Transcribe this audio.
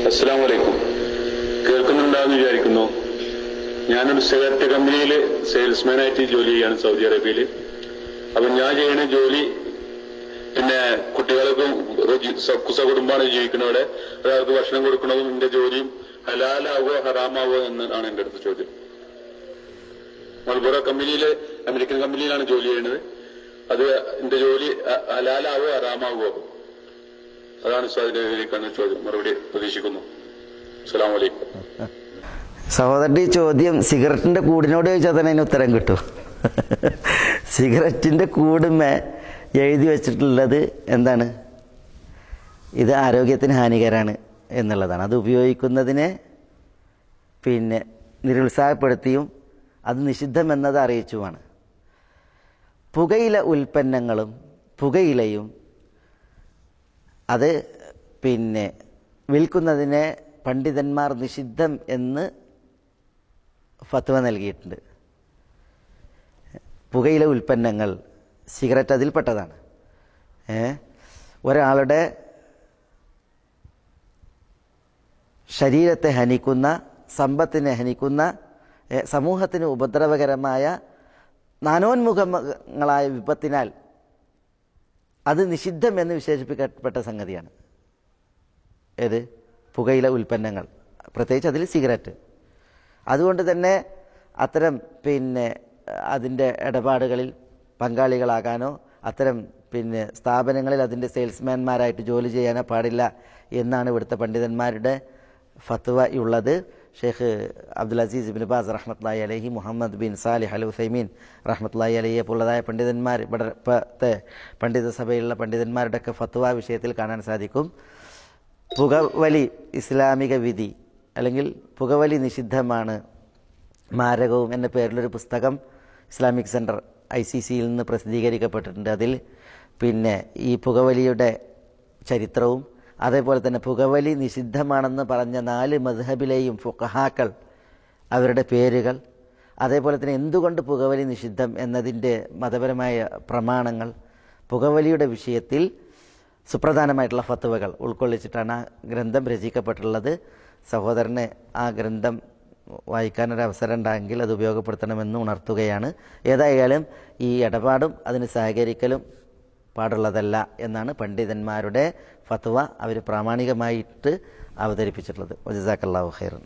അസ്സലാമു അലൈക്കും. കേൾക്കുന്നുണ്ടാന്ന് വിചാരിക്കുന്നു. ഞാനൊരു സിഗരറ്റ് കമ്പനിയിൽ സെയിൽസ്മാനായിട്ട് ജോലി ചെയ്യാണ് സൗദി അറേബ്യയിൽ. അപ്പൊ ഞാൻ ചെയ്യുന്ന ജോലി പിന്നെ കുട്ടികൾക്ക് കുസകുടുംബാണ് ജീവിക്കുന്നവിടെ. ഒരാൾക്ക് ഭക്ഷണം കൊടുക്കുന്നതും എന്റെ ജോലിയും ഹലാലാവോ ഹറാമാവോ എന്നാണ് എന്റെ അടുത്ത ചോദ്യം. മൾബറ കമ്പനിയില് അമേരിക്കൻ കമ്പനിയിലാണ് ജോലി ചെയ്യുന്നത്. അത് എന്റെ ജോലി ഹലാലാവോ ഹറാമാവോ? അതാണ് സ്വാധീനിക്കുന്ന ചോദ്യം. മറുപടി പ്രതീക്ഷിക്കുന്നു. അസ്സലാമു അലൈക്കും. സഹോദരന്റെ ഈ ചോദ്യം സിഗരറ്റിന്റെ കൂടിനോട് ചോദിച്ചാൽ തന്നെ അതിന് ഉത്തരം കിട്ടും. സിഗരറ്റിന്റെ കൂടുമേ എഴുതി വെച്ചിട്ടുള്ളത് എന്താണ്? ഇത് ആരോഗ്യത്തിന് ഹാനികരമാണ് എന്നുള്ളതാണ്. അത് ഉപയോഗിക്കുന്നതിനെ പിന്നെ നിരുത്സാഹപ്പെടുത്തിയും അത് നിഷിദ്ധമെന്നത് അറിയിച്ചുമാണ്. പുകയില ഉൽപ്പന്നങ്ങളും പുകയിലയും അത് പിന്നെ വിൽക്കുന്നതിനെ പണ്ഡിതന്മാർ നിഷിദ്ധം എന്ന് ഫത്വ നൽകിയിട്ടുണ്ട്. പുകയില ഉൽപ്പന്നങ്ങൾ, സിഗരറ്റ് അതിൽപ്പെട്ടതാണ്. ഒരാളുടെ ശരീരത്തെ ഹനിക്കുന്ന, സമ്പത്തിനെ ഹനിക്കുന്ന, സമൂഹത്തിന് ഉപദ്രവകരമായ നാനോന്മുഖങ്ങളായ വിപത്തിനാൽ അത് നിഷിദ്ധം എന്ന് വിശേഷിപ്പിക്കപ്പെട്ട സംഗതിയാണ്. ഏത്? പുകയില ഉൽപ്പന്നങ്ങൾ, പ്രത്യേകിച്ച് അതിൽ സിഗരറ്റ്. അതുകൊണ്ട് തന്നെ അത്തരം പിന്നെ അതിൻ്റെ ഇടപാടുകളിൽ പങ്കാളികളാകാനോ അത്തരം പിന്നെ സ്ഥാപനങ്ങളിൽ അതിൻ്റെ സെയിൽസ്മാൻമാരായിട്ട് ജോലി ചെയ്യാനോ പാടില്ല എന്നാണ് ഇവിടുത്തെ പണ്ഡിതന്മാരുടെ ഫത്വ ഉള്ളത്. ഷെയ്ഖ് അബ്ദുൽ അസീസ് ഇബ്നു ബാസ് റഹ്മത്തുള്ളാഹി അലൈഹി, മുഹമ്മദ് ബിൻ സാലിഹ് അൽ ഉസൈമീൻ റഹ്മത്തുള്ളാഹി അലൈഹിയെ പോലുള്ളതായ പണ്ഡിതന്മാർ, ഇവിടുത്തെ പണ്ഡിത സഭയിലുള്ള പണ്ഡിതന്മാരുടെയൊക്കെ ഫത്വ വിഷയത്തിൽ കാണാൻ സാധിക്കും. പുകവലി ഇസ്ലാമിക വിധി അല്ലെങ്കിൽ പുകവലി നിഷിദ്ധമാണ്, മാരകവും എന്ന പേരിലൊരു പുസ്തകം ഇസ്ലാമിക് സെൻറ്റർ ICCയിൽ നിന്ന് പ്രസിദ്ധീകരിക്കപ്പെട്ടിട്ടുണ്ട്. അതിൽ പിന്നെ ഈ പുകവലിയുടെ ചരിത്രവും അതേപോലെ തന്നെ പുകവലി നിഷിദ്ധമാണെന്ന് പറഞ്ഞ 4 മദ്ഹബിലെയും ഫുഖഹാക്കൾ, അവരുടെ പേരുകൾ, അതേപോലെ തന്നെ എന്തുകൊണ്ട് പുകവലി നിഷിദ്ധം എന്നതിൻ്റെ മതപരമായ പ്രമാണങ്ങൾ, പുകവലിയുടെ വിഷയത്തിൽ സുപ്രധാനമായിട്ടുള്ള ഫത്വകൾ ഉൾക്കൊള്ളിച്ചിട്ടാണ് ആ ഗ്രന്ഥം രചിക്കപ്പെട്ടുള്ളത്. സഹോദരന് ആ ഗ്രന്ഥം വായിക്കാനൊരവസരം ഉണ്ടെങ്കിൽ അത് ഉപയോഗപ്പെടുത്തണമെന്ന് ഉണർത്തുകയാണ്. ഏതായാലും ഈ ഇടപാടും അതിന് സഹകരിക്കലും പാടുള്ളതല്ല എന്നാണ് പണ്ഡിതന്മാരുടെ ഫത്വ അവർ പ്രാമാണികമായിട്ട് അവതരിപ്പിച്ചിട്ടുള്ളത്. ജസാക്കല്ലാഹു ഖൈറൻ.